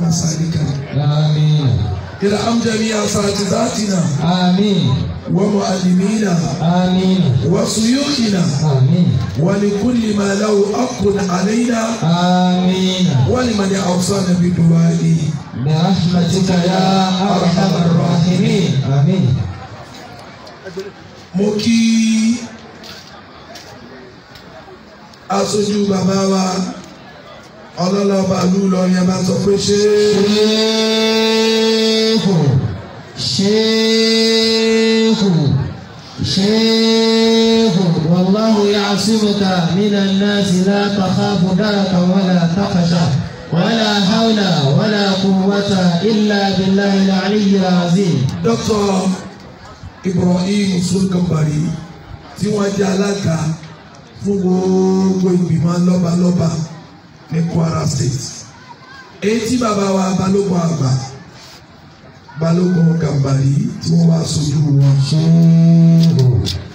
ومسالكنا آمين ارحم جميع اساتذتنا آمين ومعلمينا آمين وشيوخنا آمين ولكل ما له حق علينا آمين ولمن اوصانا بدعائه برحمتك يا أرحم الراحمين آمين. mo kí aṣojú bàbá wa ọlọ́lọ́ba ìlú Ìlọrin bá sọ pé شيخ والله يعصمك من الناس لا تخاف دركا ولا تخشى ولا حول ولا قوة إلا بالله العلي العظيم. Dr. Ibrahim Sulkambari tí wọ́n jẹ́ alága fún gbogbo ìgbìmọ̀ lọ́balọ́ba ní Kwara State. Èyí tí bàbá wa balógun àgbà balógun Gàmbàrí tí wọ́n wá sojú wọn.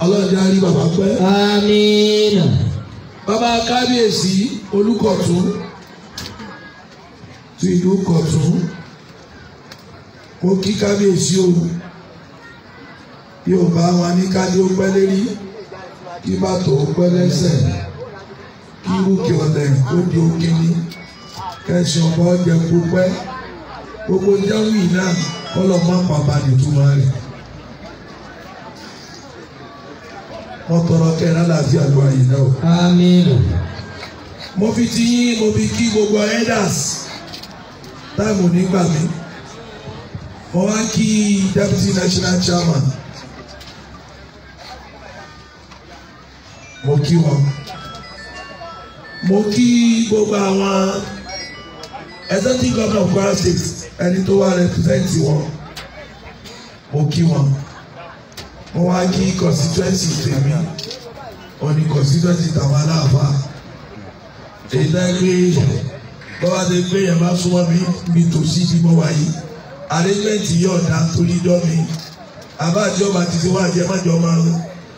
Ọlọ́run á rí bàbá pẹ́. Àmín. Bàbá kábíyèsí Olúkọ̀tún tí ìlú Kọ̀tún mo kí kábíyèsí o yóò bá wọn ní kájí ó pẹ́ lérí kí bàtò ó pẹ́ lẹ́sẹ̀ kí rúkì ọ̀lẹ̀ ó di òkìní kẹsàn ọ̀bọ jẹ púpẹ́ gbogbo jẹ́wì náà ọlọ́mọ pàpà nìtumọ̀ rẹ̀ wọ́n tọrọ kẹ́rin àlàáfíà ló ayé náà. Àmín. mo fi ti yín mo fi kí gbogbo elders táìmù nígbà mi mo wá kí deputy national chairman mo kí wọn mo kí gbogbo àwọn executive governor of Kwara State ẹni tó wá represent wọn mo kí wọn mo wá kí constituency tèmi òní constituency tàwọn aláàfáà èyí náà gbé bọ́wá ti gbé yẹn bá súnmọ́ mi tòsí bí mo wà yìí arrangement yóò dá torí dọ́ mi àbájọba ti ti wá jẹ májọ máa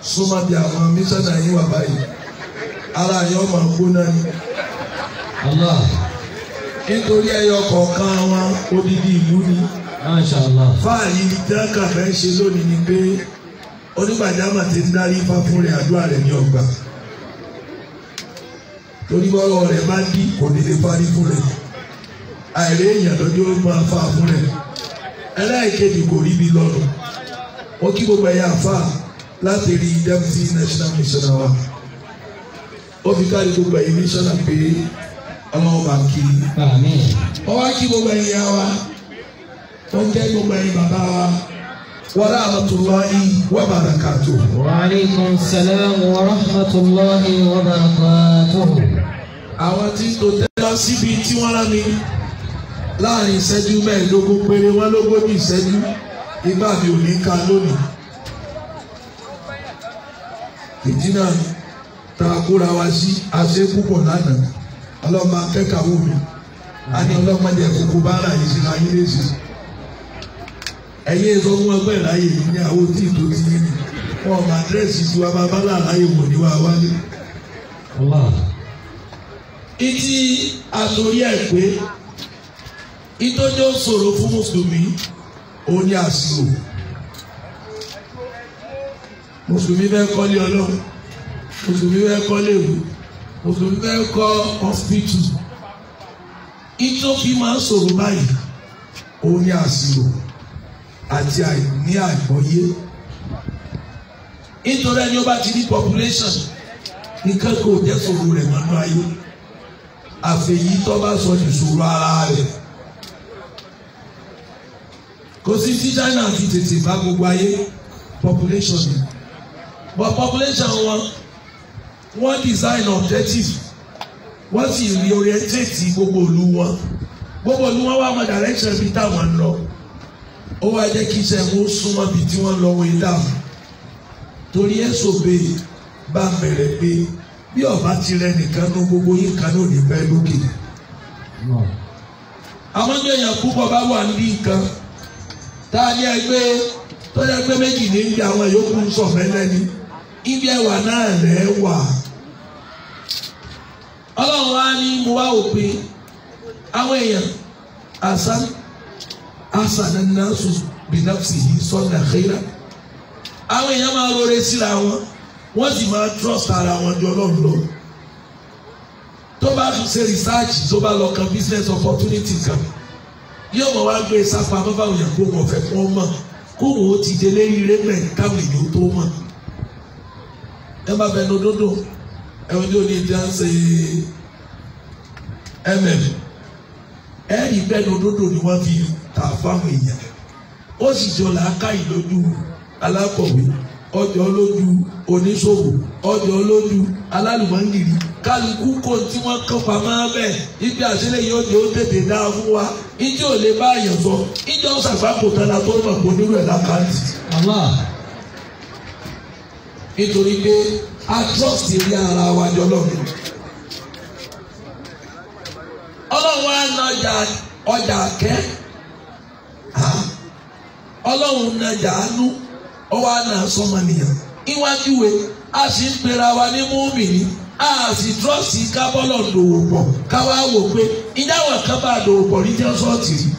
súnmọ́ bí àwọn mísọ́nà yìí wà báyìí ara yóò máa gbóná ni. Allah. nítorí ẹyọ kọ̀ọ̀kan wọn odidi ìlú ni. Masha Allah. fáàyè dákà fẹ́ ṣe lónìí ni pé onígbàjámà ti ń darí ifá fún rẹ̀ àdúrà rẹ̀ ní ọgbà torí bọ́rọ̀ rẹ̀ bá dí kò ní lè parí fún rẹ̀ àìrè èèyàn lọ́jọ́ máa fà fún rẹ̀ ẹlẹ́ẹ̀kejì kò rí bí lọ́rùn ó kí gbogbo ẹ̀yà àfà láti rí deputy national missioner wa ó fi kárí gbogbo ẹ̀yìn missioner pé ọlọ́wọ́ bá kí Àmín. wọ́n wá kí gbogbo ẹ̀yìn ya wa wọ́n jẹ́ gbogbo ẹ̀yìn bàbá wa wa rahmatullahi wa barakatuh. Wa alaykum salam wa rahmatullahi wa barakatuh. àwọn tí tó tẹ́ lọ síbi tí wọ́n rán mi láàrin ìṣẹ́jú mẹ́ẹ̀ẹ́dógún péré wọ́n lógójì ìṣẹ́jú ìgbà mi ò ní ká lónìí. ìdínà tá a kóra wa sí àṣẹ púpọ̀ lánàá ọlọ́mọ akẹ́kọ̀ọ́ wò mí a ní ọlọ́mọdé ẹ̀kọ́kọ́ bá rà yìí sí ayé lẹ́sìn. ẹ̀yin èso fún ẹgbẹ́ ìráyè yìí ní àwọn tí ìtò ti yé ni wọn ọmọ àdírẹ́sì tiwa bàbá láàráyè wò ní wàá wálé. Allah. ìtì àtòrí ẹ̀ pé ìtọ́jú ṣòro fún mùsùlùmí òun ni àsìkò. mùsùlùmí fẹ́ kọ́lé ọlọ́run mùsùlùmí fẹ́ kọ́lé ìwé mùsùlùmí fẹ́ kọ́ hospital. ìtòfí máa ń ṣòro báyìí òun ni àsìkò àti àìní àgbọ́yé. nítorí ẹni ó bá ti ní population nǹkan kò jẹ́ ṣòro rẹ̀ mọ́nú ayé àfẹ̀yí tó bá sọ ní ṣòro ara rẹ̀. kò sí tí China fi tètè bá gbogbo ayé population ni but population wọ́n design objective wọ́n sì reorientate gbogbo ìlú wọn wá mọ direction bí táwọn ń lọ ó wá jẹ́ kí iṣẹ́ wọn súnmọ́ bí tí wọ́n lọ wọ ìdáhùn torí ẹ̀sọ́ bẹ́ẹ̀ bá bẹ̀rẹ̀ pé bí ọba ti rẹ nìkan ní gbogbo yín kan náà ní bẹ́ẹ̀ lókè. àwọn èèyàn púpọ̀ bá wà ní nǹkan tá a ní ẹgbẹ́ tó yẹ pé méjì ní ibi àwọn yòókù ń sọ mẹ́lẹ́ni ibi ẹwà náà rẹ̀ wà. ọlọ́run wá ní mo wá òpin àwọn èèyàn asana nasu binafsihi sọ́nà khayra. Àwọn èèyàn máa rọrẹ síra wọn, wọ́n sì máa trust ara wọn jọ lọ́rùn lọ. Tó bá ṣe research tó bá lọ kan business opportunity kan, yóò mọ̀ wá gbé sápá bábá òyìn kó wọ́n fẹ́ kó mọ̀ kó wọ́n ó ti délé ire mẹ́ káwọn èèyàn tó mọ̀. Ẹ bá bẹnu dúdú ẹ̀wọ̀n tí ó ní ìdí à ń ṣe ẹ̀rí bẹnu dúdú ni wọ́n fi tà fáwọn èèyàn. Ó sì jọ làákàyè lójú alákọ̀wé, ọjọ́ lójú oníṣòwò, ọjọ́ lójú alálùmọ́ngìrì. Kálukú kò tí wọ́n kọ́ pamọ́ bẹ́ẹ̀ ibi àṣẹlẹ̀ yóò jẹ́ ó tètè dá fún wa. Ìjọ ò lè bá àyàn sọ, ìjọ ń ṣàgbákò tẹ́lá tó mọ̀ kó nírú ẹ̀ lákàntì. Nítorí pé a trust rí ara wa jọ lọ́rùn. Ọlọ́run á na ọjà kẹ́. Ọlọ́run na jàánú ọwọ́ àná sọmọnìyàn. Iwájúwe a sì ń pera wa ní múmìnì. A sì trọ́ọ̀sì kábọ́lọ̀ lòwò pọ̀ káwá wò pé ìjáwọ̀ kan bá lòwò pọ̀ ní jẹ́ sọ́ọ̀tì rí.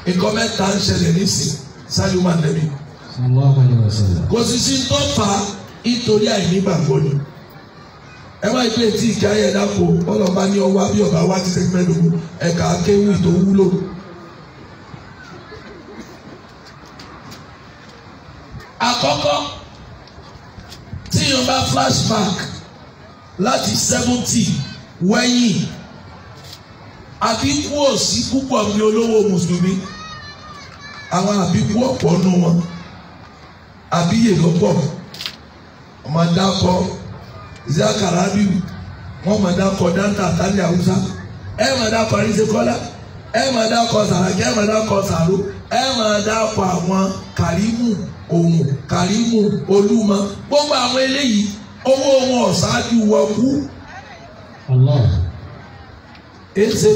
Nǹkan mẹ́ta ń ṣẹlẹ̀ nísìn Sálíù Ànábì. Kò sì sí tó fà á nítorí àìnígbàgbọ́ ni. Ẹ má gbé tí ìjà yẹn dáko ọlọ́ba ní ọwọ́ bí ọba wá ti sẹ́gbẹ́ lòun ẹ̀ka akéwì tó wúlò. Àkọ́kọ́ tí yóò bá flashback láti 70 wẹ́yìn àbíkú òsì púpọ̀ ní olówó mùsùlùmí, àwọn àbíkú ọ̀pọ̀ nù wọn, àbíyè lọ́pọ̀, ọmọ dákọ Zakarabiu, wọn mọ̀ dákọ Danta Tálẹ̀ Haúsá, ẹ mọ̀ dákọ Àríṣekọ́lá, ẹ mọ̀ dákọ Sàràkí, ẹ mọ̀ dákọ Sàró, ẹ mọ̀ dákọ àwọn Kàrímù Òun, Kàrímù Olúmọ, gbogbo àwọn eléyìí owó wọn ọ̀ṣáájú wọ kú. Èsè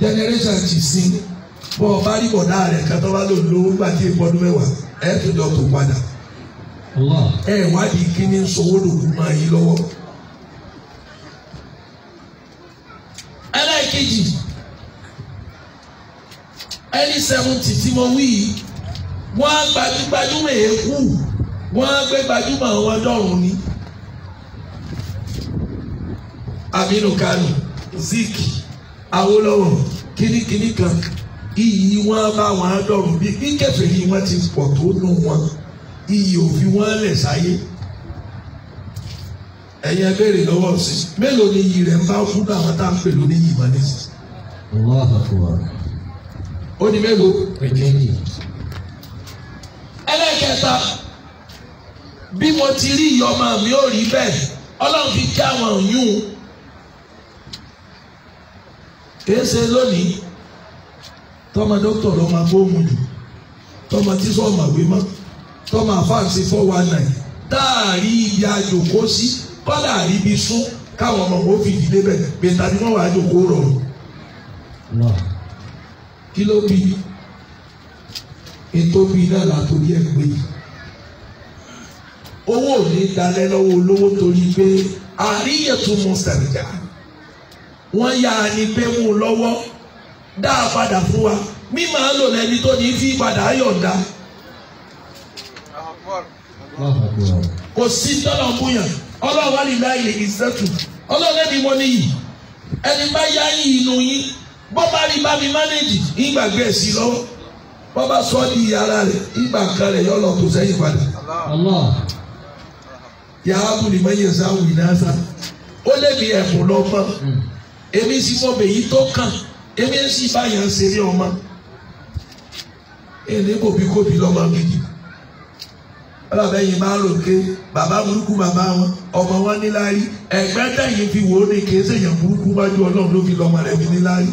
generation ti sin bọ́ ọ bá rí bọ̀dá rẹ̀ kátó bá lò lówó gbà tí èèpọ̀ ọdún mẹ́wàá ẹ̀ tó jọ tó padà. Ẹ wádìí kíní sowó lòkù máa yí lọ́wọ́. Ẹlẹ́ẹ̀kejì ẹni 70 tí mo wí yìí wọ́n á gbajúmọ̀ èékú, wọ́n á gbé gbajúmọ̀ àwọn ọdọ́run ní. Aminu Kano, Zik, Awólọ́wọ̀, kìnnìkìnnì kan, iyì wọ́n á bá wọn ọdọ́run bí kíkẹ́fẹ́ yìí wọ́n ti pọ̀ tó nù wọn, iyì òfin wọn lẹ̀ sáyé. Ẹ̀yin béèrè lọ́wọ́ sí, mélòó ni iyì rẹ̀ ń bá fún àwọn tá à ń pè lóní yìí mọ́ nísìnyí? Ó ní mélòó? Ẹlẹ́kẹta, bí mo ti rí ìyọmọ mi ò rí bẹ́ẹ̀, Ọlọ́run fi kí àwọn yún. Èsè lónìí, tọ́mọ dókítà ló máa gbóhùn jù, tọ́mọ tí sọ́ọ̀mà wé mọ́, tọ́mọ àfáàsì 419, táàrí ibi àjòkó sí, kọ́lá àríbi sún, káwọn ọmọ wọn fi dìde bẹ́ẹ̀, bẹ́ẹ̀ tàbí wọ́n wà àjòkó rọrùn. Kí ló bí? Ètò bíi náà látòrí ẹ̀ pé owó ò ní dalẹ̀ lọ́wọ́ olówó torí pé àríyànjú mú sàrìjà wọ́n yá a ní pé mú un lọ́wọ́ dá a padà fún wa mí máa lò lẹ́ni tó ní fi padà yọ̀ǹda. Kò sí tọ́lọ̀ múyàn Ọlọ́run wà nílá ilé ìṣẹ́tù Ọlọ́run ẹni mo níyì ẹni bá yá yín inú yín bọ́ bá rí bá mi mánéjì ìgbàgbé ẹ̀ sí lọ́wọ́. Bọ́bá sọ di ara rẹ̀ ìgbà kan rẹ̀ yọ lọ tó sẹ́yìn padà. Yàrá bùnì mẹ́yìn sáwù ìnáṣà. Ó lé mi ẹ̀bùn lọ́mọ. Èmi sì mọ bèyí tó kàn. Èmi sì báyàn ṣeré ọmọ. Èmi kòbíkòbí lọ́mọ gidi. Ọlọ́bẹ̀yìn máa ń rò pé bàbá burúkú bàbá wọn, ọmọ wọn níláárí. Ẹ̀gbẹ́ tẹ̀yìn fi wò ó ní kì í ṣèyàn burúkú wájú Ọlọ́run ló fi lọ́mọ rẹ̀ fi níláárí.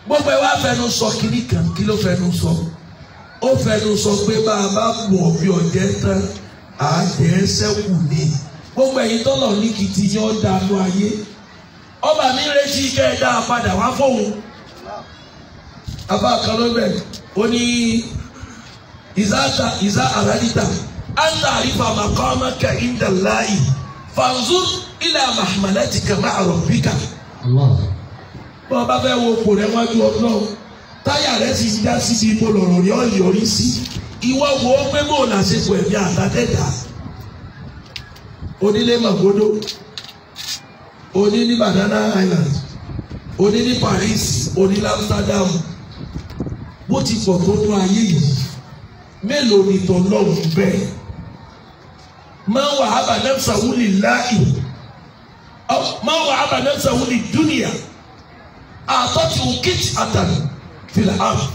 Gbogbo ẹ wá fẹnu sọ kiri kan, kí ló fẹnu sọ? Ó fẹnu sọ pé bá a bá mọ̀ bí ọ̀jẹ̀ tán àjẹ́ sẹ́kù ní. Gbogbo ẹ̀yin tọ́lọ̀ ní kìtì yẹn ó dànù ayé. Ọba mi retí kẹ́ ẹ dá a padà wá fóun. Abá kan ló bẹ̀ ó ní ìzá àràdìtà áńtà àrífà màkàmàkà ìndàláì fanzur ila mahmalatika ma'a rabbika. Bọ́n bá fẹ́ wo kò rẹ̀ wájú Ọlọ́run táyà rẹ̀ sì já síbi ipò lọ̀rọ̀ rí ọ̀yọ́rí sí ìwọ wo pé bò lásìkò ẹ̀mí àtàtẹ̀dá onílé Magodo oní ní Banana Island oní ní Paris oní ní Amsterdam bó ti pọ̀ tó tó ayé yìí mélòó ni tọ́lọ́run bẹ́ẹ̀ máa wà ábàdánsáwù lillahi máa wà ábàdánsáwù lidunya àtọ́tí òkìtì àtàlù fìlà áàpù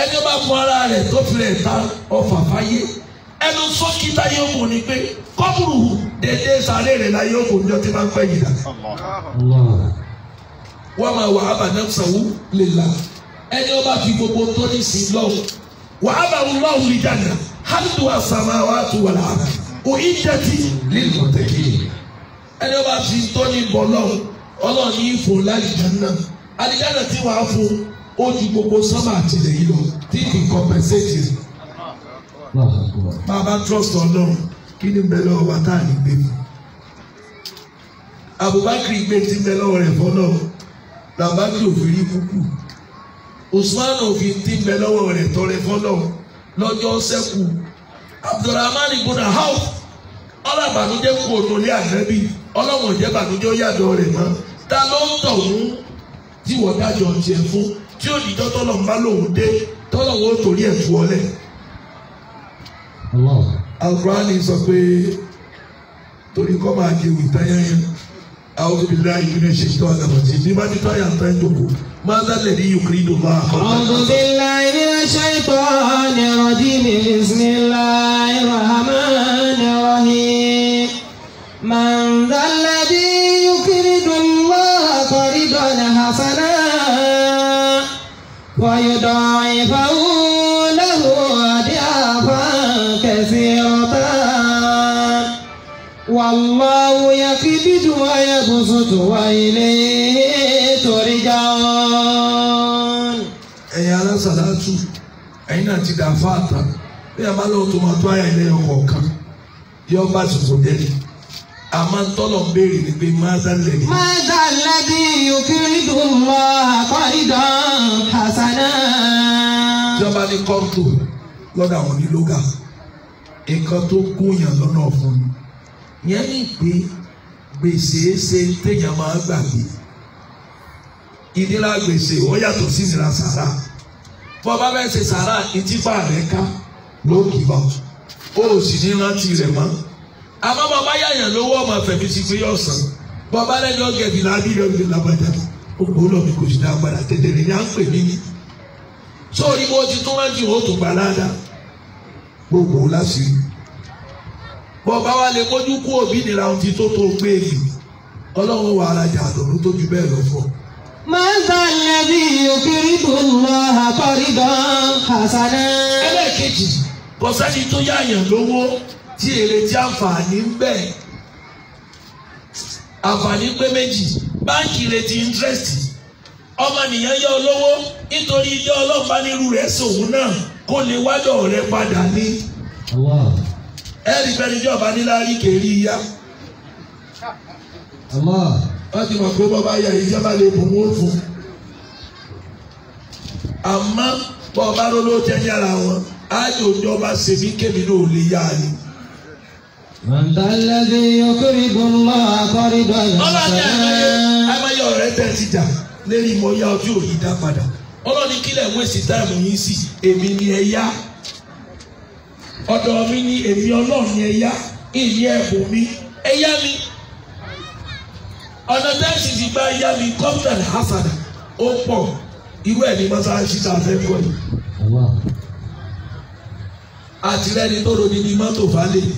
ẹni bá fún ara rẹ̀ tó fi rẹ̀ ta ọfà fáyé ẹnu sọ́kítà yóò mú ni pé kọ́bùrù dédé sáré rẹ̀ la yóò mú ní ọtí máa ń pẹ́ yìí dà. wọ́n máa wà ábàdánsáwù lillahi ẹni ó bá fi gbogbo tó ní sí lọ́wọ́ wà ábàdánsáwù lijanna hàdùn as-samawati wal ard u'iddat lil-muttaqin ẹni ó bá fi tó ní bọ̀ lọ́wọ́ Ọlọ́run ní ìfò lálìjáná àlìjáná tí wàá fún ó ju gbogbo sọ́mà àtìlẹ̀ yìí lọ tí kì í compensate rẹ̀. Bàbá trust Ọlọ́run kí ni bẹ lọ́wọ́ wa tá à ní gbé mi. Abubakar gbé tí bẹ lọ́wọ́ rẹ̀ fọ́lọ́ làbákì òfin rí kúkú Usman òfin tí bẹ lọ́wọ́ rẹ̀ tọrẹ fọ́lọ́ lọ́jọ́ sẹ́kù Abdulrahman ibn Auf ọlọ́bànújẹ́ kú ònúlé àgbẹ̀bí ọlọ́wọ̀n jẹ́ bànújẹ́ yàdọ̀ rẹ̀ mọ́ ta ló ń tọ̀ wọ́n tí wọ́n dájọ́ tiẹ̀ fún tí ó dìjọ́ tọ́lọ̀ ń bá lòun dé tọ́lọ̀ wọn ó torí ẹ̀ tú ọlẹ̀. Al-Qur'ani sọ pé torí kọ́ máa di ìwé táyáyá a'udhu billahi minash shaitanir rajim bí bá ti tọ́ àyà tán ìdòkò máa dálẹ̀ ní yukridu Allah. a'udhu billahi minash shaitanir rajim bismillahir rahmanir rahim. من ذا الذي يقرض الله قرضا حسنا ويضاعفه له أضعافا كثيرة والله يقبض ويبسط وإليه ترجعون. ẹ̀yin alásàlátù ẹ̀yin náà ti dà fáàtà bí a máa lọ́wọ́ tó máa tó àyà ilé ọkọ̀ kan yóò bá tuntun délé. Àmọ́ tọ́lọ̀ ń béèrè ni pé máza lẹ́bi. Máza lẹ́bi yukridu Allah qaridan hasana. Ìjọba ní kọ́ńtò lọ́dọ̀ àwọn onílógà nǹkan tó gúnyàn lọ́nà ọ̀fun ni. Yẹn ní pé gbèsè ṣe téèyàn máa gbàgbé. Ìnira gbèsè ó yàtọ̀ sí ìnira sàrà. Bọ́ bá bẹ́ẹ̀ ṣe sàrà ìtìpá rẹ̀ ká ló kì í bá. Ó sì ní rántí rẹ̀ mọ́. Àmọ́ bàbá yàyàn lówó ọmọ fẹ̀mí sí pé yóò san bàbá lẹ́yìn ọ̀gẹ̀dì lábí lọ́gbẹ̀dì lábàjá gbogbo olómi kò sì dá padà tẹ̀tẹ̀rẹ̀ ní à ń pè mí ní. Sórí bó ti tún rántí ó tún gbà ládàá gbogbo láṣìírí. Bàbá wa lè mójú kú òbí nira ohun ti tó tó gbé èyí Ọlọ́run wà arajà àdùnnú tó ju bẹ́ẹ̀ lọ fún ọ. Máza lẹ́bi yukridu Allah qaridan hasana. Ẹlẹ́ẹ̀kejì kọ̀sẹ́ni tó yàyàn lówó tí èrè tí àǹfààní ń bẹ àǹfààní pé méjì báńkì retí interest ọmọnìyàn yá olówó nítorí ilé ọlọ́pàá nírú rẹ̀ sòun náà kó lè wádọ̀ rẹ̀ padà ní. ẹ̀rí fẹ́nijọba níláárí kèrí yá. wọ́n ti mọ̀ pé bọ́bá yà ìjọba lè bùn wọ́n fún. àmọ́ bọ́ọ̀bá ló ló jẹ́ yàrá wọn ájò ìjọba ṣèbí kébì náà ò lè yá ni. من ذا الذي يقرض الله قرضا حسنا. Amáyé ọ̀rẹ́ tẹ̀ ti jà lérí mo yá ojú òyìn dá padà. Ọlọ́ni kílẹ̀ mú èsì táìmù yín sí èmi ni ẹ yá. Ọ̀dọ̀ mi ni èmi Ọlọ́run ni ẹ yá. Ìyí ẹ̀bùn mi ẹ yá mi. Ọ̀nà tẹ́sí ti gba yá mi kọ́ńtàn hasana ó pọ̀ irú ẹ̀ ní mọ́sáàsì tá a fẹ́ kọ́ yìí. Àtìlẹ́ni tó ro ni ní mọ́tò falẹ̀.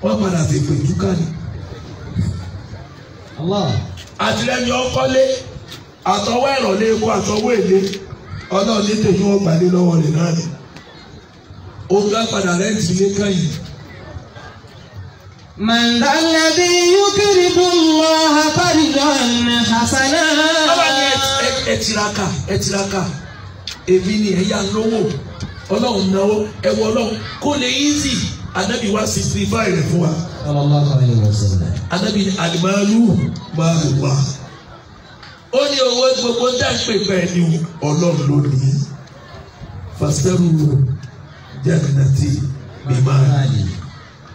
Wọ́n padà fi pè túká ni. Àtìlẹ́yìn ọkọ́lé àtọwọ́ ìrọ̀lẹ́ epo àtọwọ́ èlé Ọlọ́run ní tèmi wọ́n gbàlé lọ́wọ́ rẹ̀ náà ni. Ó gbá padà rẹ́ǹtì ilé kẹ́yìn. من ذا الذي يقرض الله قرضا حسنا. Ọba ní ẹ tiraka èmi ni ẹ̀yà lówó Ọlọ́run náwó ẹ̀wọ̀ Ọlọ́run kó lè easy. Ànábì wá simplify rẹ̀ fún wa. sallallahu alaihi wasallam. Ànábì ní alimalu maalullah. Ó ní owó gbogbo dáńpé bẹ́ẹ̀ ni Ọlọ́run ló ní. Fastaru jannati bimali.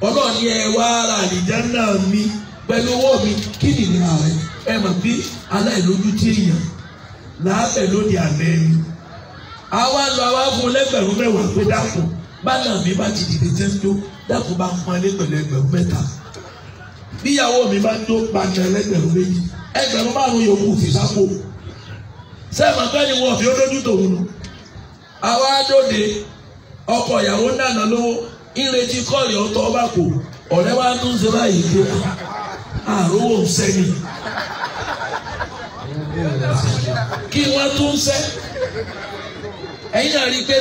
Ọlọ́run ní ẹ wá ara àlìjánnà mi pẹ̀lú owó mi kí ni ìnira rẹ̀? Ẹ mọ̀ bí aláìlójútì èèyàn láàbẹ̀ lóde àlẹ́ ni. Àwa lọ àwa fún lẹ́gbẹ̀rún mẹ́wàá pé dákun bánà mi bá ti dìde tẹ́ ń tó dákun bá ń pọn ilé pẹ̀lú ẹgbẹ̀rún mẹ́ta. Bíyàwó mi bá ń tó pàṣẹ ẹlẹ́gbẹ̀rún méjì ẹgbẹ̀rún márùn-ún yòókù fi sápò. Sẹ́ẹ̀mọ̀ pé ni wọ́n fi ó lójú tòun nù. Àwa dòde ọkọ ìyàwó nànà lówó ìrètí kọ́ọ̀lì ọ̀tọ̀ ọba kò ọ̀rẹ́ wa tún ṣe báyìí pé àròwò ń sẹ́ni. Kí wọ́n tún sẹ́ ẹ̀yin náà rí i pé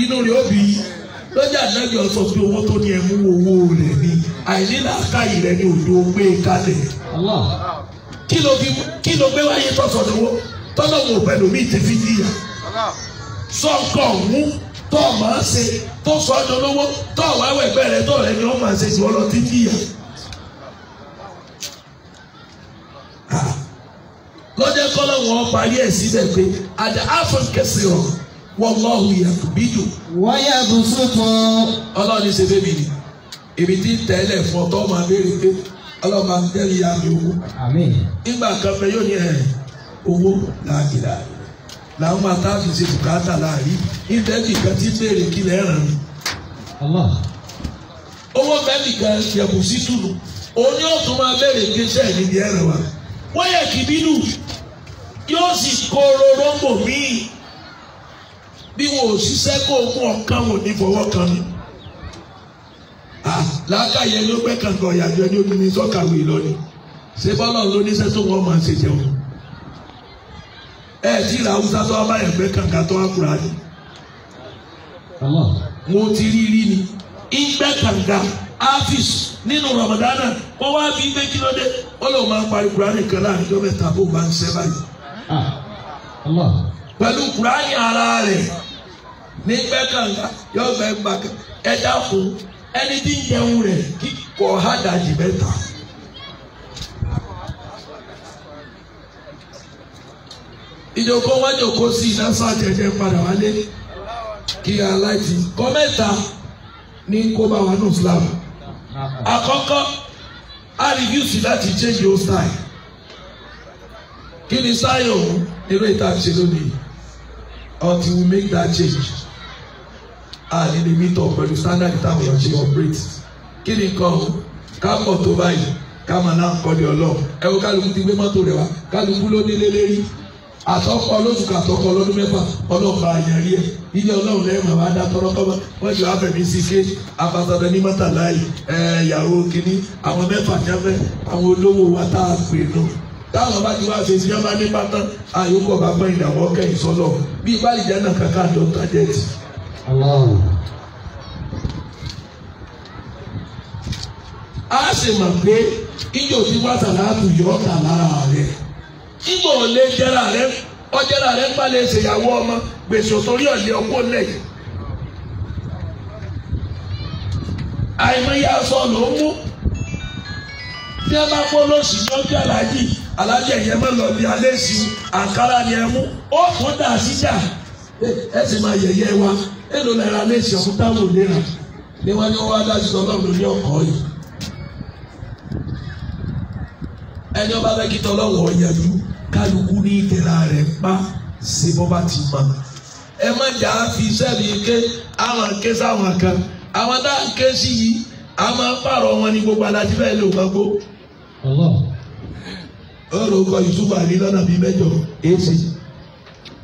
inú rẹ̀ ó bí lọ́jà náà yọ sọ pé owó tó ní ẹ̀mú owó rẹ̀ ni àìnílàákàyè rẹ̀ ni òjò gbé kalẹ̀. Kí ló gbé wáyé tọ́sọ̀ lówó tọ́lọ́wọ́ òpẹ́ lómi ti fi níyà. Sọ́kọ̀ ọ̀hún tó máa ṣe tó sọ ọ́ dolówó tó wáwẹ̀ ẹgbẹ́ rẹ̀ tó rẹ̀ ni wọ́n máa ṣe tí wọ́n lọ ti níyà. Lọ́jọ́ kọ́lọ́wọ́ parí ẹ̀ síbẹ̀ pé àdá áfọ̀nkẹ́sì rọ̀. Wallahu yakbidu. Wáyà bùsùtù. Ọlọ́run ní ṣe bébì ni. Èmi ti tẹ́lẹ̀ fún ọtọ́ máa béèrè pé Ọlọ́run máa ń tẹ́lẹ̀ ya mi owó. Àmín. Nígbà kan fẹ́ yóò ní owó làgìlà. Làwọn máa tá a fi ṣe bùkátà láàrin. Ìtẹ́jì kan ti béèrè kí lẹ́ ràn mí. Owó bẹ́ẹ̀ni kan yẹ̀bù sí tùnú. Òun ni ó tún máa béèrè kí iṣẹ́ níbi ẹ̀rọ wa. Wáyà kìbínú yóò sì kóró róńgbò míì. Bí wọn ò ṣiṣẹ́ kó mú ọ̀kan wò ní fọwọ́ kan ni. Làákàyè ló pẹ́ kankan ìyàjọ ẹni omi ní sọ́kàwé lọ́ni. Ṣé bọ́lá ló níṣẹ́ tó wọ́n máa ṣe jẹun? Ẹ tí ìlà Haúsá tó wá bá yẹn pẹ́ kankan tó wá kúra ni. Mo ti rí ni. Ìgbẹ́ kankan áfíìsì nínú Ramadana wọ́n wá bí gbé kílódé. Wọ́n lọ máa ń parí kúra nìkan láàrin ọjọ́ mẹ́ta bó bá ń ṣẹ́ báyìí. Pẹ̀lú kúránì ara rẹ̀ ní gbẹ́kànga yóò gbẹ́ gbàgbà ẹja fún ẹni tí ń jẹun rẹ̀ kí kò hádàjì mẹ́ta. Ìjòkó wá jòkó sí iná sájẹjẹ padà wálé kí aláìsí kọ́ mẹ́ta ní kó bá wà ní Islam. Àkọ́kọ́ a rìdíùsì láti change your style. Kí ni sáyọ̀ òun nínú ìta ṣe lónìí? Until we make that change, ní lè meet up pẹ̀lú standard táwọn èèyàn ṣe operate. Kí ni nǹkan o? Ká mọ̀ tó báyìí, ká máa náà kọ́ ní Ọlọ́run. Ẹ wo kálukú ti gbé mọ́tò rẹ̀ wá, kálukú ló nílé lérí. Àtọ́kọ lóṣù kàtọ́kọ lọ́dún mẹ́fà, Ọlọ́run bá yẹn rí ẹ̀. Ilé Ọlọ́run lẹ́yìn màá wá dá tọ́lọ́kọ́mọ́. Wọ́n ti wá fẹ̀mí sí ké, afasọ̀dọ̀ ní mọ́tàlá yìí, ìyàwó kìíní, àwọn mẹ́fà jáfẹ́, àwọn olówó wa tá a pè nù. Táwọn bá ti wá ṣe ìṣẹ́ bá ní pátán àyókò bá pẹ́ ìdàwọ́ kẹ́yìn sọ́lọ̀ bí ìbálìjẹ́ náà kankan àjọ tájẹ́tì. A sì mọ̀ pé ijó tí wàtà láàbù yọ ọ̀tà lára rẹ̀. Ìgbò lè jẹ́ra rẹ̀ ọjẹ́ra rẹ̀ ń bá lè ṣèyàwó ọmọ gbèsè torí ọ̀lẹ́ ọkọ̀ lẹ́yìn. Àìmọye aṣọ ló ń mú. Bí a bá kó lóṣù ní ọjọ́ alájì ẹ̀yẹ máa lọ bí alẹ́ sí àǹkárá ni ẹ mú ó fún dà síjà ẹ sì máa yẹ̀yẹ́ wa èlò náírà lẹ́sìn ọ̀hún táwọn ò léra ni wọ́n ní wọ́n wá dájú tọ́lọ́run ní ọkọ̀ yìí. Ẹni ọba fẹ́ kí tọ́lọ́run ọ̀yẹ́dú kálukú ní ìtẹ̀lá rẹ̀ pa sí bọ́ bá ti mọ̀. Ẹ má jà á fi sẹ́ẹ̀lì ké àwọn ké sáwọn kan àwọn tá à ń ké sí yìí àwọn pààrọ̀ wọn ní gbogbo alájí bẹ́ẹ̀ lè wọ́n gbó. Ọ̀rọ̀ kọ Yusufu àrí lọ́nà bíi mẹ́jọ èsì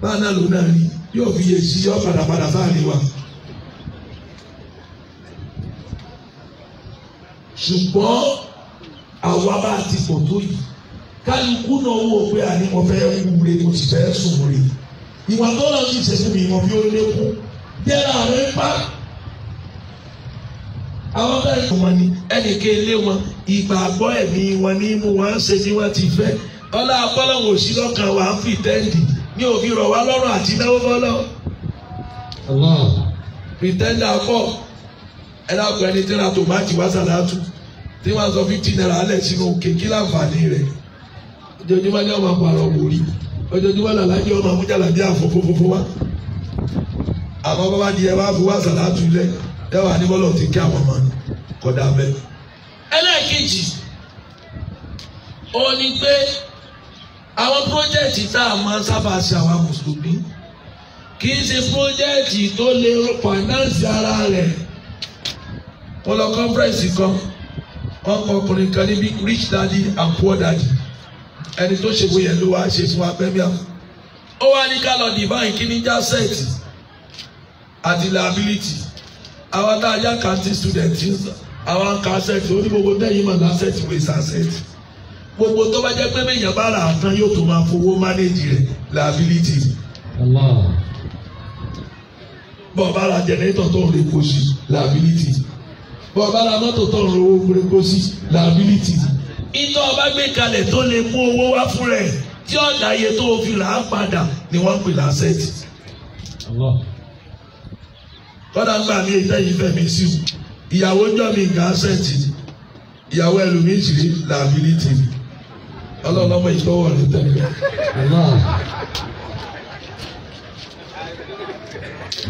báà náà ló náà rí yóò fi yé sí yọ padàpadà sáàrin wa. Ṣùgbọ́n àwa bá ti pọ̀ tó yìí kálukú náà wò pé àní mo fẹ́ wúre mo sì fẹ́ sùn rè ìwà tó lọ sí ìṣẹ́jú mi ìwọ̀n bí ó lékún jẹ́ra rẹ̀ pa. Àwọn bẹ́ẹ̀ ni wọ́n ní ẹnìkan ilé wọn ìgbàgbọ́ ẹ̀mí wọn ní mú wọn ṣe tí wọ́n ti fẹ́ ọlá apọ́lọ́wọ̀ òsì lọ́kàn wà ń pìtẹ́ǹdì ní òbí rọ̀ wá lọ́rùn àti náwó fọ́lọ́. Pìtẹ́ǹdà pọ̀ ẹ dákun ẹni tí ra tòmátì wá sàlátù tí wọ́n sọ 50 naira alẹ́ sínú òkè kí láǹfààní rẹ̀ ojoojúmọ́ ni ọmọ àpàrọ̀ wòrí ojoojúmọ́ làlájì ọmọ amújàlá bí àfọ̀fọ̀fọ̀ wá àmọ́ bàbá di ẹ wá fún wá sàlátù lẹ ẹ wà ní bọ́lọ̀ ti kí àwọn ọmọ kọ̀dà bẹ́ẹ̀. ẹlẹ́ẹ̀kejì ó ní pé àwọn pírójẹ́tì tá a máa sábà ṣe àwa mùsùlùmí kì í ṣe pírójẹ́tì tó lè fàìnánsì ara rẹ̀. wọ́n lọ kọ́nfẹ́rẹ́nsì kan wọ́n kọ ọkùnrin kan níbi rich daddy and poor daddy ẹni tó ṣe bóyá ló wá ṣe fún abẹ́míà. ó wá ní ká lọ divine kí ní já sẹ́ẹ̀tì àti liability àwọn tá a yá kàntì student àwọn kan sẹ́ẹ̀tì ó ní gbogbo tẹ́yìn mọ̀ náà sẹ́ẹ̀tì wẹ̀ sá sẹ́ẹ̀tì gbogbo tó bá jẹ́ pé bẹ́yàn bá rà á tán yóò tó máa fowó manage rẹ̀ liability. bọ́ọ̀ bá ra generator tó ń re kó sí liability bọ́ọ̀ bá ra mọ́tò tó ń re kó sí liability. ìtọ́ ọba gbé kalẹ̀ tó lè mú owó wá fún rẹ̀ tí ọ̀dà iye tó fi rà á padà ni wọ́n ń pè lásẹ̀tì. kọ́dà gbà mí ìtẹ́yìn fẹ́mi sí ìyàwó jọ mi gà sẹ́ẹ̀tì ìyàwó ẹlòmíì sì rí liability ọlọ́ọ̀lọ́mọ ìgbọ́wọ́ rẹ̀ tẹ̀lé.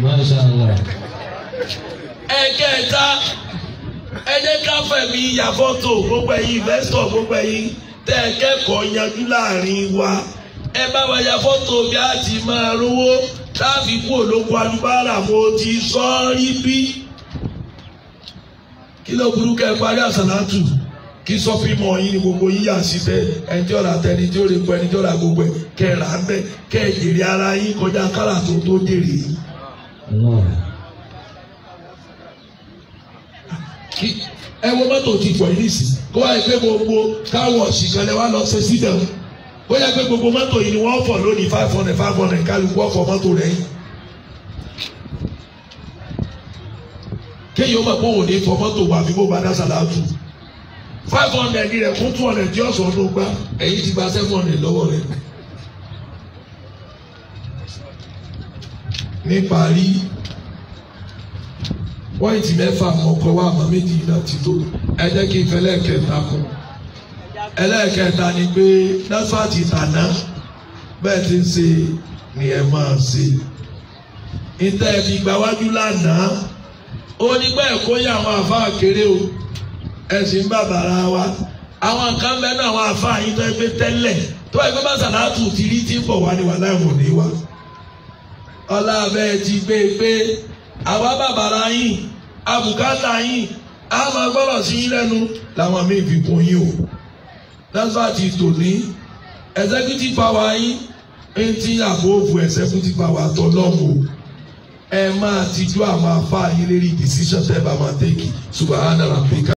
Masha Allah. ẹ̀kẹta ẹ jẹ́ ká fẹ̀mí ya fọ́tò gbogbo ẹ̀yin investor gbogbo ẹ̀yin tẹ́ ẹ kẹ́kọ̀ọ́ yanjú láàrin wa ẹ bá wa ya fọ́tò bí a ti máa rówó táàbí kú olóko alubára mo ti sọ rí bí. kí ló burú kẹ́ ẹ parí àsàlátù kí sọ́fíìmọ̀ yín ni gbogbo yín yà sí bẹ́ẹ̀ ẹni tí ó ra tẹni tí ó lè pọ̀ ẹni tí ó ra gbogbo ẹ̀ kẹ́ ẹ rà á bẹ́ẹ̀ kẹ́ ẹ jèrè ara yín kọjá kárà tó jèrè yín. ẹ wo mọ́tò ti pọ̀ yìí sí kó wáyé pé gbogbo káwọ̀ ṣìkànlẹ̀ wa lọ ṣe sídẹ̀ bóyá pé gbogbo mọ́tò yìí ni wọ́n fọ̀ lónìí 500 kálukú ọ̀fọ̀ mọ́tò rẹ̀ yìí. kéèyàn máa gbóhùn ní fọ mọ́tò wà bí mo bá dá sàlátù 500 rẹ̀ fún 200 tí ọ̀sán ló gbá ẹ̀yìn ti gba 700 lọ́wọ́ rẹ̀. níparí pọ́ìntì mẹ́fà ọkọ̀ wa àmọ́ méjì náà ti tó ẹ jẹ́ kí n fẹ́ lẹ́ẹ̀kẹta kún. ẹlẹ́ẹ̀kẹta ni pé násfàtì tàná bẹ́ẹ̀ ti ń ṣe ni ẹ máa ṣe. ìtẹ́ ẹ fi gbáwájú lánàá ó ní bẹ́ẹ̀ kó yẹ àwọn àfáà kéré o ẹ̀sìn bàbàrà wa àwọn kan bẹ́ẹ̀ náà àwọn àfáà yìí tó ẹ gbé tẹ́lẹ̀ tó ẹ gbé bá sàlátù ti rí tí ń bọ̀ wá ní wà láìwọ̀n ní wa. ọlá abẹ́ ti gbé pé àwa bàbàrà yín àbùkátà yín a máa gbọ́dọ̀ sí yín lẹ́nu làwọn míì fi kún yín o. násfàtì tòní executive power yín ń tí àbóòfù executive power tọ́ lọ́mù o. ẹ máa tijú àwọn afáà yín lérí decision tẹ́ bá máa tẹ́kì subahana rabbika.